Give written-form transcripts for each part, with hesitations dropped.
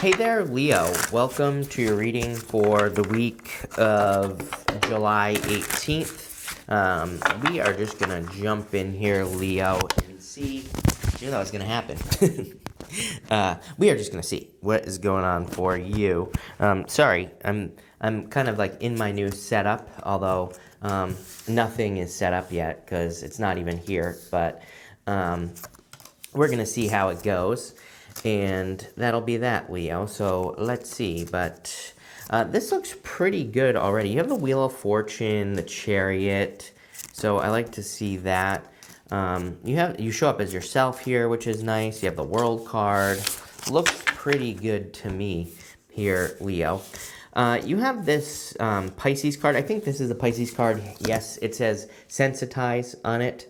Hey there, Leo. Welcome to your reading for the week of July 18th. We are just going to jump in here, Leo, and see. You know that was going to happen. We are just going to see what is going on for you. Sorry, I'm kind of like in my new setup, although nothing is set up yet because it's not even here. But we're going to see how it goes. And that'll be that, Leo. So let's see. But this looks pretty good already. You have the Wheel of Fortune, the Chariot. So I like to see that. You show up as yourself here, which is nice. You have the World card. Looks pretty good to me here, Leo. You have this Pisces card. I think this is the Pisces card. Yes, it says sensitize on it.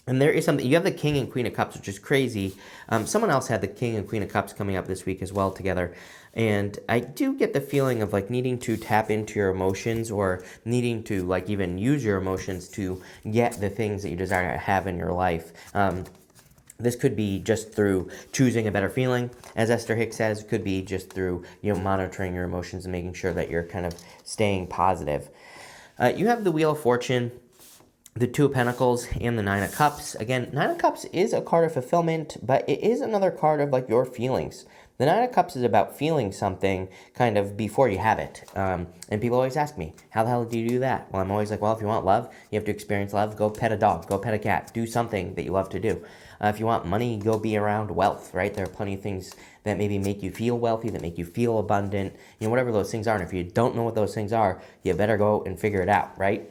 And there is something, you have the King and Queen of Cups, which is crazy. Someone else had the King and Queen of Cups coming up this week as well together. And I do get the feeling of like needing to tap into your emotions or needing to like even use your emotions to get the things that you desire to have in your life. This could be just through choosing a better feeling, as Esther Hicks says. It could be just through, monitoring your emotions and making sure that you're kind of staying positive. You have the Wheel of Fortune, the Two of Pentacles, and the Nine of Cups. Again, Nine of Cups is a card of fulfillment, but it is another card of like your feelings. The Nine of Cups is about feeling something kind of before you have it. And people always ask me, how the hell do you do that? Well, I'm always like, well, if you want love, you have to experience love. Go pet a dog, go pet a cat, do something that you love to do. If you want money, go be around wealth, right? There are plenty of things that maybe make you feel wealthy, that make you feel abundant, whatever those things are. And if you don't know what those things are, you better go and figure it out, right?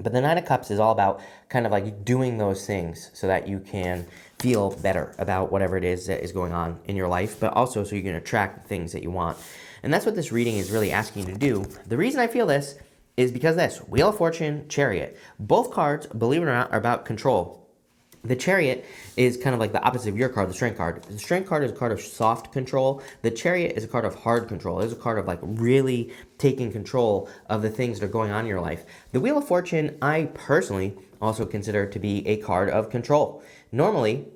But the Nine of Cups is all about kind of like doing those things so that you can feel better about whatever it is that is going on in your life, but also so you can attract things that you want. And that's what this reading is really asking you to do. The reason I feel this is because this, Wheel of Fortune, Chariot. Both cards, believe it or not, are about control. The Chariot is kind of like the opposite of your card, the Strength card. The Strength card is a card of soft control. The Chariot is a card of hard control. It is a card of like really taking control of the things that are going on in your life. The Wheel of Fortune, I personally also consider to be a card of control. Normally,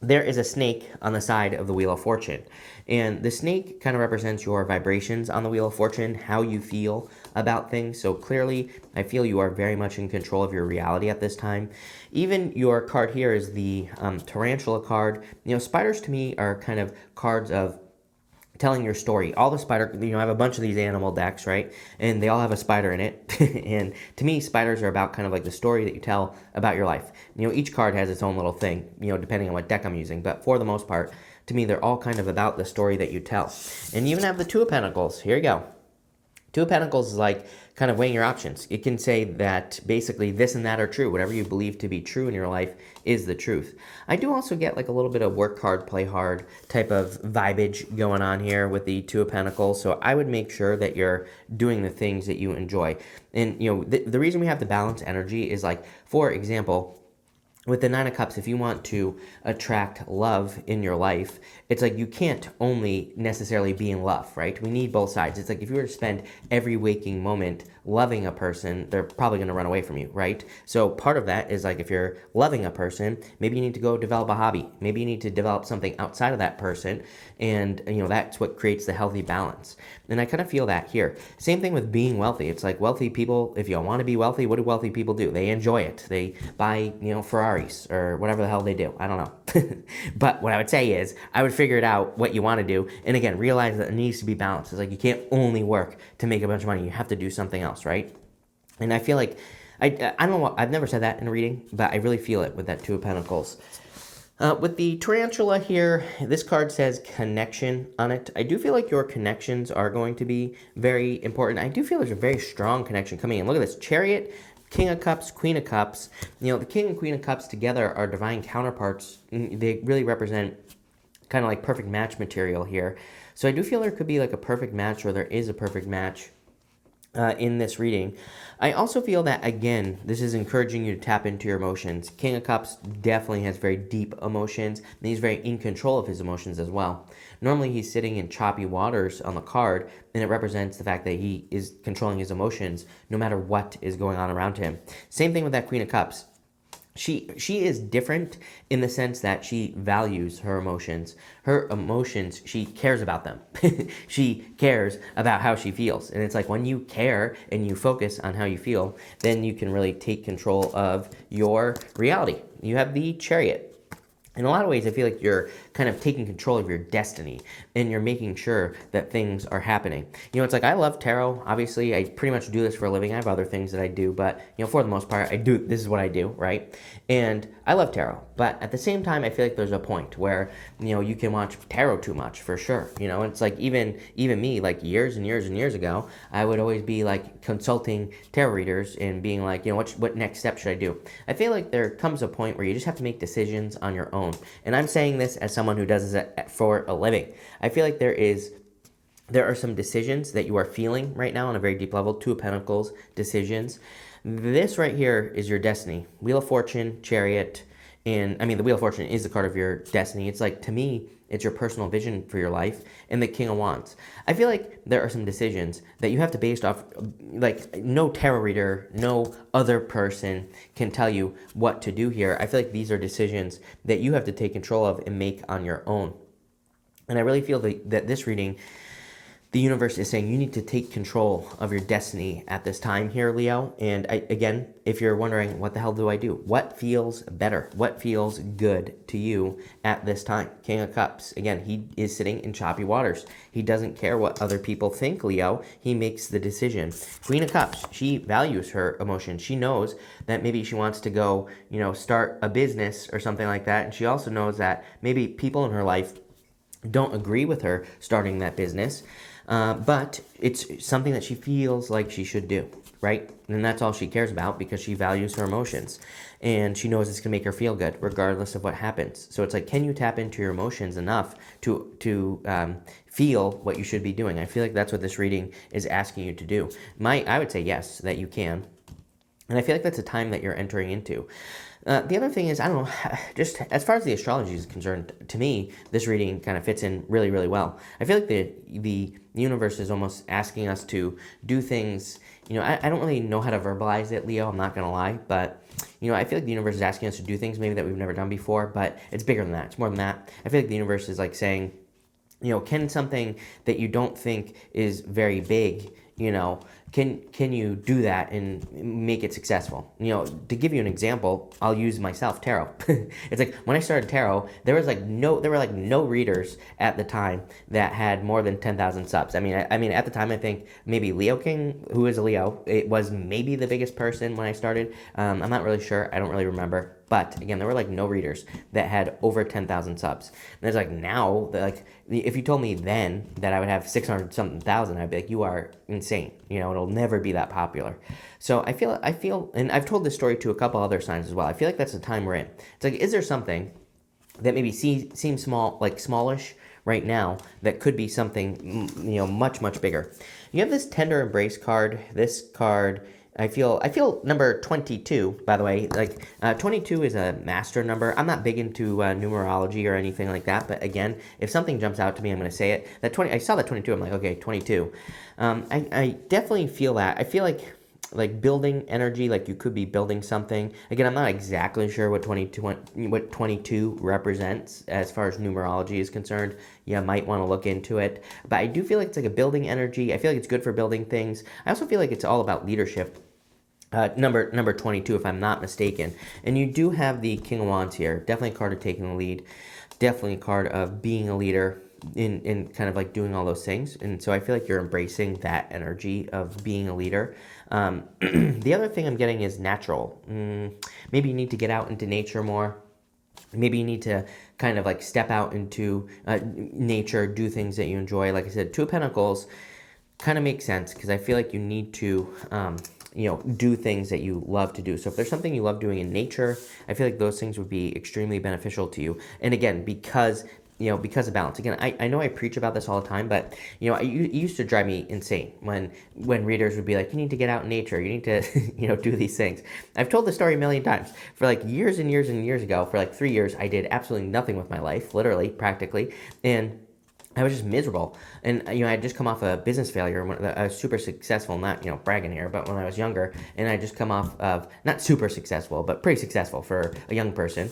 there is a snake on the side of the Wheel of Fortune. And the snake kind of represents your vibrations on the Wheel of Fortune, how you feel about things. So clearly, I feel you are very much in control of your reality at this time. Even your card here is the tarantula card. Spiders to me are kind of cards of telling your story. All the spider, I have a bunch of these animal decks, right? And they all have a spider in it. And to me, spiders are about kind of like the story that you tell about your life. Each card has its own little thing, depending on what deck I'm using. But for the most part, to me, they're all kind of about the story that you tell. And you even have the Two of Pentacles. Here you go. Two of Pentacles is like kind of weighing your options. It can say that basically this and that are true. Whatever you believe to be true in your life is the truth. I do also get like a little bit of work hard, play hard type of vibage going on here with the Two of Pentacles. So I would make sure that you're doing the things that you enjoy. And, the reason we have the balance energy is like, for example, with the Nine of Cups, if you want to attract love in your life, it's like you can't only necessarily be in love, right? We need both sides. It's like if you were to spend every waking moment loving a person, they're probably going to run away from you, right? So part of that is like if you're loving a person, maybe you need to go develop a hobby. Maybe you need to develop something outside of that person, and that's what creates the healthy balance. And I kind of feel that here. Same thing with being wealthy. It's like wealthy people, if you want to be wealthy, what do wealthy people do? They enjoy it. They buy, Ferraris or whatever the hell they do. I don't know. But what I would say is I would figure it out what you want to do. And again, realize that it needs to be balanced. It's like you can't only work to make a bunch of money. You have to do something else, right? And I feel like, I don't know what, I've never said that in a reading, but I really feel it with that Two of Pentacles. With the tarantula here, this card says connection on it. I do feel like your connections are going to be very important. I do feel there's a very strong connection coming in. Look at this, Chariot, King of Cups, Queen of Cups. The King and Queen of Cups together are divine counterparts. They really represent kind of like perfect match material here. So I do feel there could be like a perfect match, or there is a perfect match in this reading. I also feel that, again, this is encouraging you to tap into your emotions. King of Cups definitely has very deep emotions, and he's very in control of his emotions as well. Normally, he's sitting in choppy waters on the card, and it represents the fact that he is controlling his emotions no matter what is going on around him. Same thing with that Queen of Cups. she is different in the sense that she values her emotions. Her emotions, she cares about them. She cares about how she feels. And it's like when you care and you focus on how you feel, then you can really take control of your reality. You have the Chariot. In a lot of ways, I feel like you're kind of taking control of your destiny and you're making sure that things are happening. You know, it's like I love tarot. Obviously, I pretty much do this for a living. I have other things that I do, but, you know, for the most part, this is what I do, right? And I love tarot. But at the same time, I feel like there's a point where, you know, you can watch tarot too much for sure. You know, it's like even me, like years and years and years ago, I would always be like consulting tarot readers and being like, you know, what next step should I do? I feel like there comes a point where you just have to make decisions on your own. And I'm saying this as someone who does this for a living. I feel like there are some decisions that you are feeling right now on a very deep level. Two of Pentacles decisions. This right here is your destiny. Wheel of Fortune, Chariot, and I mean the Wheel of Fortune is the card of your destiny. It's like, to me, it's your personal vision for your life, and the King of Wands. I feel like there are some decisions that you have to base off, like no tarot reader, no other person can tell you what to do here. I feel like these are decisions that you have to take control of and make on your own. And I really feel that this reading, the universe is saying you need to take control of your destiny at this time here, Leo. And again, if you're wondering, what the hell do I do? What feels better? What feels good to you at this time? King of Cups. Again, he is sitting in choppy waters. He doesn't care what other people think, Leo. He makes the decision. Queen of Cups. She values her emotions. She knows that maybe she wants to go, you know, start a business or something like that. And she also knows that maybe people in her life don't agree with her starting that business. But it's something that she feels like she should do, right? And that's all she cares about because she values her emotions. And she knows it's going to make her feel good regardless of what happens. So it's like, can you tap into your emotions enough to feel what you should be doing? I feel like that's what this reading is asking you to do. I would say yes, that you can. And I feel like that's a time that you're entering into. The other thing is, I don't know, just as far as the astrology is concerned, to me, this reading kind of fits in really, really well. I feel like the universe is almost asking us to do things, you know, I don't really know how to verbalize it, Leo, I'm not going to lie, but, you know, I feel like the universe is asking us to do things maybe that we've never done before, but it's bigger than that, it's more than that. I feel like the universe is like saying, you know, can something that you don't think is very big, you know, can you do that and make it successful? You know, to give you an example, I'll use myself, tarot. It's like when I started tarot, there were like no readers at the time that had more than 10,000 subs. I mean, at the time, I think maybe Leo King, who is a Leo, it was maybe the biggest person when I started. I'm not really sure. I don't really remember. But again, there were like no readers that had over 10,000 subs. And it's like now, like if you told me then that I would have 600 something thousand, I'd be like, you are insane. You know, it'll never be that popular. So I feel, and I've told this story to a couple other signs as well. I feel like that's the time we're in. It's like, is there something that maybe seems small, like smallish right now, that could be something, you know, much, much bigger? You have this Tender Embrace card. This card, I feel number 22, by the way, like 22 is a master number. I'm not big into numerology or anything like that, but again, if something jumps out to me, I'm going to say it. I saw that 22, I'm like, okay, 22. I definitely feel that. I feel like building energy, like you could be building something. Again, I'm not exactly sure what 22 represents as far as numerology is concerned. You might want to look into it. But I do feel like it's like a building energy. I feel like it's good for building things. I also feel like it's all about leadership. Number 22, if I'm not mistaken. And you do have the King of Wands here. Definitely a card of taking the lead. Definitely a card of being a leader in kind of like doing all those things. And so I feel like you're embracing that energy of being a leader. The other thing I'm getting is natural. Maybe you need to get out into nature more. Maybe you need to kind of like step out into nature, do things that you enjoy. Like I said, Two of Pentacles kind of makes sense because I feel like you need to you know, do things that you love to do. So if there's something you love doing in nature, I feel like those things would be extremely beneficial to you. And again, because of balance. Again, I know I preach about this all the time, but, you know, it used to drive me insane when readers would be like, you need to get out in nature. You need to, you know, do these things. I've told the story a million times. For like years and years and years ago, for like 3 years, I did absolutely nothing with my life, literally, practically. And I was just miserable. And, I had just come off a business failure. I was super successful, not, bragging here, but when I was younger, and I just come off of, not super successful, but pretty successful for a young person.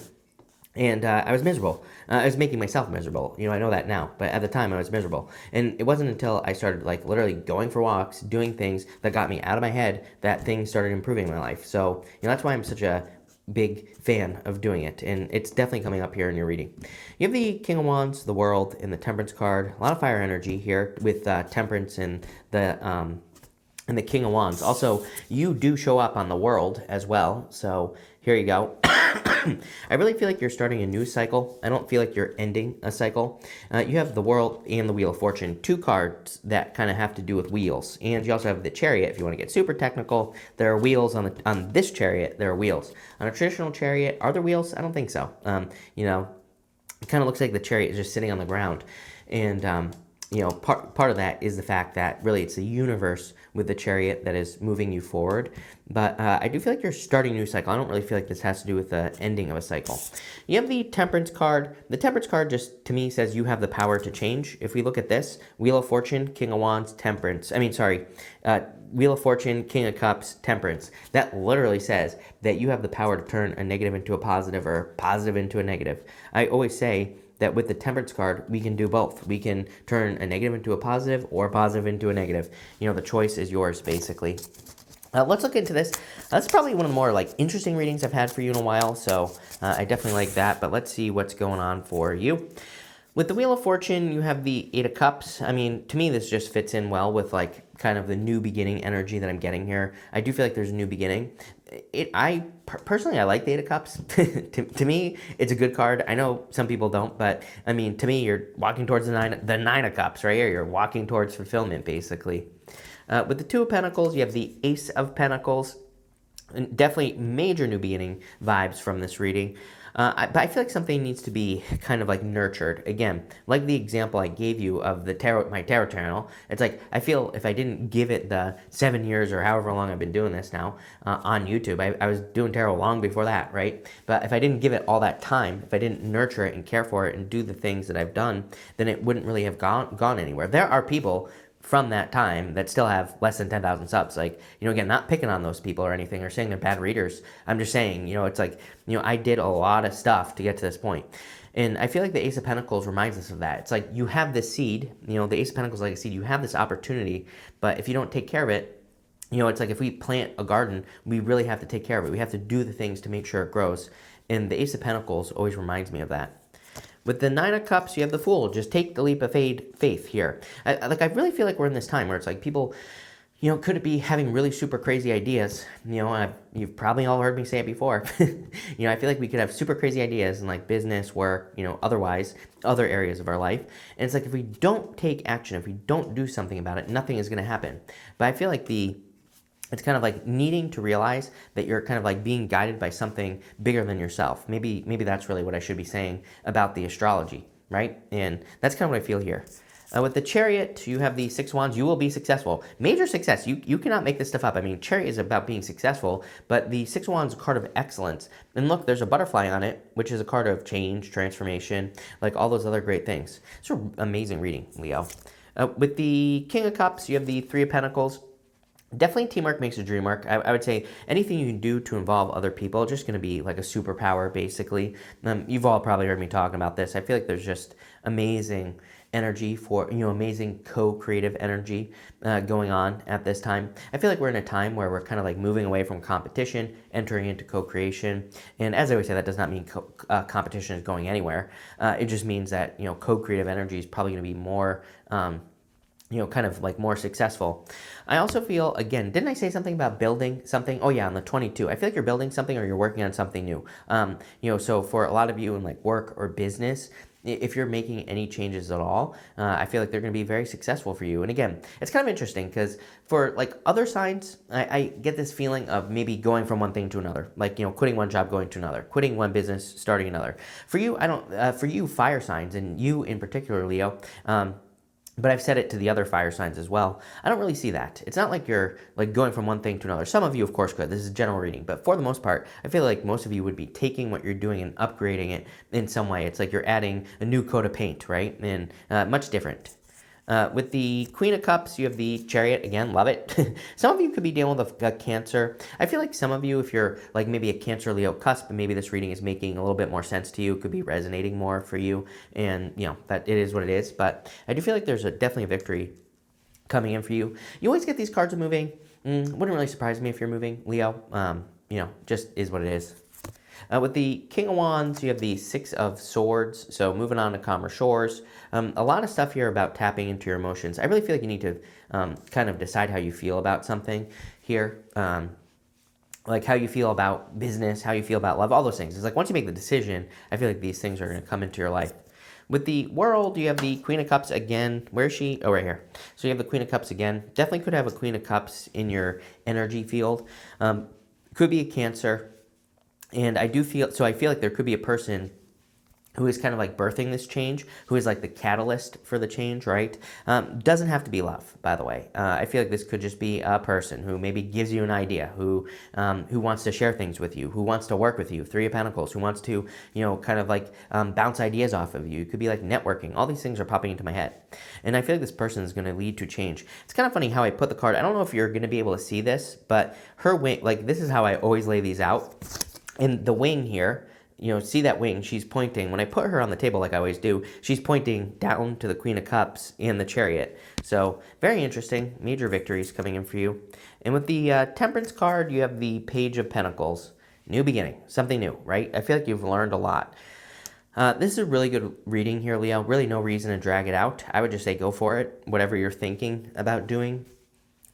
And I was miserable. I was making myself miserable. I know that now, but at the time I was miserable. And it wasn't until I started like literally going for walks, doing things that got me out of my head that things started improving in my life. So, that's why I'm such a big fan of doing it. And it's definitely coming up here in your reading. You have the King of Wands, the World, and the Temperance card. A lot of fire energy here with Temperance and the King of Wands. Also, you do show up on the World as well. So here you go. I really feel like you're starting a new cycle. I don't feel like you're ending a cycle. You have the World and the Wheel of Fortune, two cards that kind of have to do with wheels. And you also have the Chariot. If you want to get super technical, there are wheels on this Chariot. There are wheels on a traditional Chariot. Are there wheels? I don't think so. It kind of looks like the Chariot is just sitting on the ground, and part of that is the fact that really it's the universe with the Chariot that is moving you forward. But I do feel like you're starting a new cycle. I don't really feel like this has to do with the ending of a cycle. You have the Temperance card. The Temperance card just, to me, says you have the power to change. If we look at this, Wheel of Fortune, King of Wands, Temperance. Wheel of Fortune, King of Cups, Temperance. That literally says that you have the power to turn a negative into a positive or a positive into a negative. I always say that with the Temperance card, we can do both. We can turn a negative into a positive or a positive into a negative. The choice is yours, basically. Let's look into this. That's probably one of the more interesting readings I've had for you in a while, so I definitely like that. But let's see what's going on for you. With the Wheel of Fortune, you have the Eight of Cups. I mean, to me, this just fits in well with kind of the new beginning energy that I'm getting here. I do feel like there's a new beginning. Personally, I like the Eight of Cups. to me, it's a good card. I know some people don't, but I mean, to me, you're walking towards the Nine of Cups right here. You're walking towards fulfillment, basically. With the Two of Pentacles, you have the Ace of Pentacles. And definitely major new beginning vibes from this reading. But I feel like something needs to be kind of nurtured. Again, like the example I gave you of the my tarot channel, it's like I feel if I didn't give it the 7 years or however long I've been doing this now on YouTube, I was doing tarot long before that, right? But if I didn't give it all that time, if I didn't nurture it and care for it and do the things that I've done, then it wouldn't really have gone anywhere. There are people from that time that still have less than 10,000 subs. Again, not picking on those people or anything or saying they're bad readers. I'm just saying, it's I did a lot of stuff to get to this point. And I feel like the Ace of Pentacles reminds us of that. It's like you have this seed, the Ace of Pentacles is like a seed. You have this opportunity, but if you don't take care of it, it's like if we plant a garden, we really have to take care of it. We have to do the things to make sure it grows. And the Ace of Pentacles always reminds me of that. With the Nine of Cups, you have the Fool. Just take the leap of faith here. I really feel like we're in this time where it's like people, could it be having really super crazy ideas? You've probably all heard me say it before. I feel like we could have super crazy ideas in business, work, otherwise, other areas of our life. And it's like if we don't take action, if we don't do something about it, nothing is going to happen. But I feel like it's kind of needing to realize that you're kind of being guided by something bigger than yourself. Maybe that's really what I should be saying about the astrology, right? And that's kind of what I feel here. With the Chariot, you have the Six of Wands. You will be successful. Major success. You cannot make this stuff up. I mean, Chariot is about being successful, but the Six of Wands is a card of excellence. And look, there's a butterfly on it, which is a card of change, transformation, all those other great things. It's an amazing reading, Leo. With the King of Cups, you have the Three of Pentacles. Definitely teamwork makes the dream work. I would say anything you can do to involve other people is just going to be like a superpower, basically. You've all probably heard me talking about this. I feel like there's just amazing energy for, amazing co-creative energy going on at this time. I feel like we're in a time where we're kind of moving away from competition, entering into co-creation. And as I always say, that does not mean competition is going anywhere. It just means that, co-creative energy is probably going to be more kind of more successful. I also feel, again, didn't I say something about building something? Oh yeah, on the 22. I feel like you're building something or you're working on something new. So for a lot of you in work or business, if you're making any changes at all, I feel like they're going to be very successful for you. And again, it's kind of interesting because for other signs, I get this feeling of maybe going from one thing to another, quitting one job, going to another, quitting one business, starting another. For you, I don't. For you, fire signs, and you in particular, Leo. But I've said it to the other fire signs as well. I don't really see that. It's not like you're like going from one thing to another. Some of you, of course, could. This is a general reading. But for the most part, I feel like most of you would be taking what you're doing and upgrading it in some way. It's like you're adding a new coat of paint, right? And much different. With the Queen of Cups, you have the Chariot. Again, love it. Some of you could be dealing with a Cancer. I feel like some of you, if you're like maybe a Cancer Leo cusp, maybe this reading is making a little bit more sense to you, could be resonating more for you. And, you know, that it is what it is. But I do feel like there's definitely a victory coming in for you. You always get these cards of moving. Wouldn't really surprise me if you're moving, Leo. You know, just is what it is. With the King of Wands, you have the Six of Swords, so moving on to calmer shores. A lot of stuff here about tapping into your emotions. I really feel like you need to kind of decide how you feel about something here. Like how you feel about business, how you feel about love, all those things. It's like once you make the decision, I feel like these things are going to come into your life. With the World, you have the Queen of Cups again. Where is she? Oh, right here. So you have the Queen of Cups again. Definitely could have a Queen of Cups in your energy field. Could be a Cancer. And I feel like there could be a person who is kind of like birthing this change, who is like the catalyst for the change, right? Doesn't have to be love, by the way. I feel like this could just be a person who maybe gives you an idea, who wants to share things with you, who wants to work with you, Three of Pentacles, who wants to, you know, kind of like bounce ideas off of you. It could be like networking. All these things are popping into my head. And I feel like this person is going to lead to change. It's kind of funny how I put the card. I don't know if you're going to be able to see this, but her wing, like this is how I always lay these out. And the wing here, you know, see that wing, she's pointing. When I put her on the table like I always do, she's pointing down to the Queen of Cups and the Chariot. So very interesting, major victories coming in for you. And with the Temperance card, you have the Page of Pentacles. New beginning, something new, right? I feel like you've learned a lot. This is a really good reading here, Leo. Really no reason to drag it out. I would just say go for it, whatever you're thinking about doing.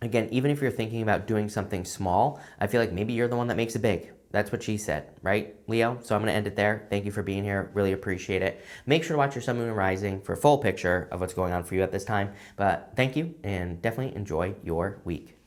Again, even if you're thinking about doing something small, I feel like maybe you're the one that makes it big. That's what she said, right, Leo? So I'm going to end it there. Thank you for being here. Really appreciate it. Make sure to watch your Sun, Moon, and Rising for a full picture of what's going on for you at this time. But thank you, and definitely enjoy your week.